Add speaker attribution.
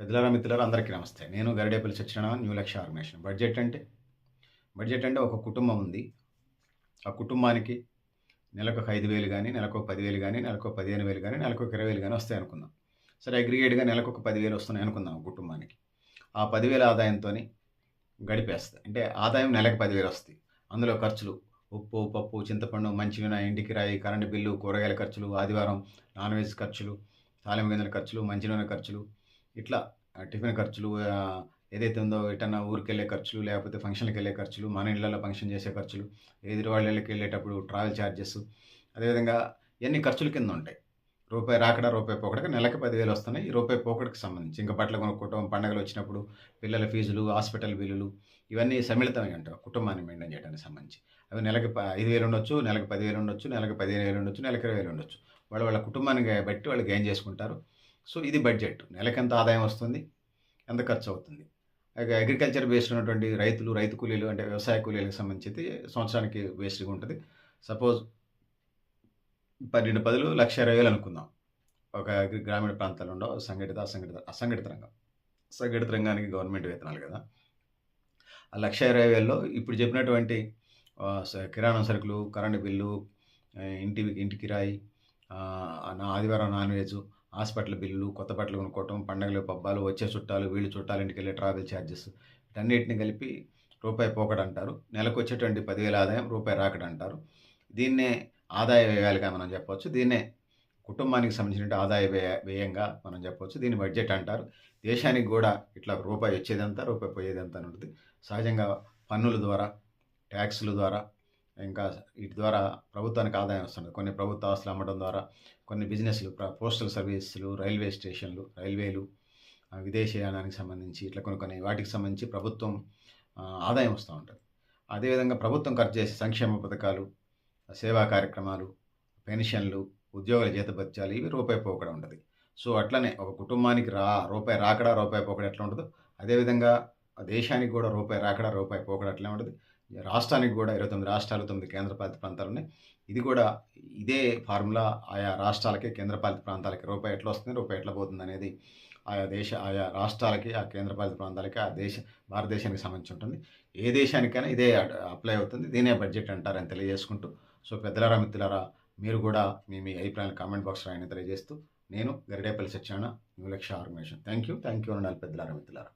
Speaker 1: పెద్దలారా మిత్రులారా అందరికీ నమస్తే. నేను గరిడేపల్లి సత్యనారాయణ న్యూ లక్ష్య ఆర్గనైజేషన్. బడ్జెట్ అంటే ఒక కుటుంబం ఉంది. ఆ కుటుంబానికి నెలకొక 5,000 గాని, నెలకొక 10,000 గాని, నెలకొక 15,000 గాని, నెలకొక 20,000 గాని వస్తాయనుకుందాం. సరే అగ్రిగేట్‌గా నెలకొక 10,000 వస్తున్నాయి అనుకుందాం కుటుంబానికి. ఆ 10,000 ఆదాయంతోని గడిపేస్తది. అంటే ఆదాయం నెలకు 10,000 వస్తాయి. అందులో ఖర్చులు ఉప్పు, పప్పు, చింతపండు, మంచినూనె, ఇంటి కిరాయి, కరెంటు బిల్లు, కూరగాయల ఖర్చులు, ఆదివారం నాన్ వెజ్ ఖర్చులు, తాలింపు గింజల ఖర్చులు, మంచినూనె ఖర్చులు, ఇట్లా టిఫిన్ ఖర్చులు, ఏదైతే ఉందో ఎటన్నా ఊరికెళ్ళే ఖర్చులు, లేకపోతే ఫంక్షన్‌లకెళ్ళే ఖర్చులు, మన ఇళ్లలో ఫంక్షన్ చేసే ఖర్చులు, ఎదుటి వాళ్ళ ఇళ్ళకెళ్ళేటప్పుడు ట్రావెల్ చార్జెస్, అదేవిధంగా ఇయన్నీ ఖర్చుల కింద ఉంటాయి. రూపాయి రాకడ, రూపాయి పోకడగా నెలకి 10,000 వస్తున్నాయి. ఈ రూపాయి పోకడకి సంబంధించి. ఇంక బట్టలు కొనుక్కోవటం, పండగలొచ్చినప్పుడు పిల్లల ఫీజులు, హాస్పిటల్ బిల్లులు ఇవన్నీ సమ్మిళితమై ఉంటాయి కుటుంబాన్ని మెయింటైన్ చేయడానికి సంబంధించి. అవి నెలకి 5,000 ఉండొచ్చు, నెలకి 10,000 ఉండొచ్చు, నెలకి 15,000 ఉండొచ్చు, నెలకి 20,000 ఉండొచ్చు. వాళ్ళ వాళ్ళ కుటుంబాన్ని బట్టి వాళ్ళు గెయిన్ చేసుకుంటారు. సో, ఇది బడ్జెట్. నెలకెంత ఆదాయం వస్తుంది, ఎంత ఖర్చవుతుంది. అగ్రికల్చర్ బేస్డ్ ఉన్నటువంటి రైతులు, రైతు కూలీలు అంటే వ్యవసాయ కూలీలకు సంబంధించి సంవత్సరానికి బేస్డ్‌గా ఉంటది. సపోజ్ 12 పదులు 1,20,000 అనుకుందాం. ఒక గ్రామీణ ప్రాంతాల్లో ఉండవు అసంఘటిత రంగం. అసంఘటిత రంగానికి గవర్నమెంట్ వేతనాలు గదా! ఆ 1,20,000లో ఇప్పుడు చెప్పినటువంటి కిరాణం సరుకులు, కరెంటు బిల్లు, ఇంటి కిరాయి, ఆదివారం నాన్ వెజ్, హాస్పిటల్ బిల్లులు, కొత్త బట్టలు కొనుక్కోవటం, పండగలు, పబ్బాలు, వచ్చే చుట్టాలు, వీళ్ళు చుట్టాల ఇంటికెళ్ళే ట్రావెల్ చార్జెస్ వీటన్నిటిని కలిపి రూపాయి పోకడంటారు. నెలకొచ్చేటువంటి 10,000 ఆదాయం రూపాయి రాకడంటారు. దీన్నే ఆదాయ వ్యయాలుగా మనం చెప్పొచ్చు. దీన్నే కుటుంబానికి సంబంధించిన ఆదాయ వ్యయంగా మనం చెప్పొచ్చు. దీన్ని బడ్జెట్ అంటారు. దేశానికి గూడా ఇట్లా రూపాయి వచ్చేదెంత, రూపాయి పోయేదెంత అని ఉంటది. సహజంగా పన్నుల ద్వారా, ట్యాక్సుల ద్వారా, ఇంకా వీటి ద్వారా ప్రభుత్వానికి ఆదాయం వస్తుంది. కొన్ని ప్రభుత్వ ఆస్తులు అమ్మడం ద్వారా, కొన్ని బిజినెస్‌లు, పోస్టల్ సర్వీసులు, రైల్వే స్టేషన్‌లు, రైల్వేలు, విదేశీయానానికి సంబంధించి ఇట్లా కొన్ని కొన్ని వాటికి సంబంధించి ప్రభుత్వం ఆదాయం వస్తా ఉంటది. అదేవిధంగా ప్రభుత్వం ఖర్చు చేసే సంక్షేమ పథకాలు, సేవా కార్యక్రమాలు, పెన్షన్‌లు, ఉద్యోగుల జీతభత్యాలు ఇవి రూపాయి పోకడ ఉంటది. సో, అట్లనే ఒక కుటుంబానికి రూపాయి రాకడ, రూపాయి పోకడ ఎట్లా ఉంటదో, అదేవిధంగా దేశానికి గూడా రూపాయి రాకడ, రూపాయి పోకడ అట్లే ఉంటది. రాష్ట్రానికి గూడా 29 రాష్ట్రాలు, 9 కేంద్రపాలిత ప్రాంతాలున్నాయి. ఇది గూడా ఇదే ఫార్ములా ఆయా రాష్ట్రాలకి, కేంద్రపాలిత ప్రాంతాలకి రూపాయి ఎట్లా వస్తుంది, రూపాయి ఎట్లా పోతుందనేది ఆయా రాష్ట్రాలకి, ఆ కేంద్రపాలిత ప్రాంతాలకి, భారతదేశానికి సంబంధించి ఉంటుంది. ఏ దేశానికైనా ఇదే అప్లై అవుతుంది. దీన్నే బడ్జెట్ అంటారని తెలియజేసుకుంటూ, సో, పెద్దలారా, మిత్రులారా మీరు గూడా మీ అభిప్రాయాన్ని కామెంట్ బాక్స్‌లో రాయని తెలియజేస్తూ, నేను గరిడేపల్లి సత్యనారాయణ న్యూ లక్ష్య ఆర్గనైజేషన్. థాంక్ యూ ఉండాలి పెద్దలారా, మిత్రులారా.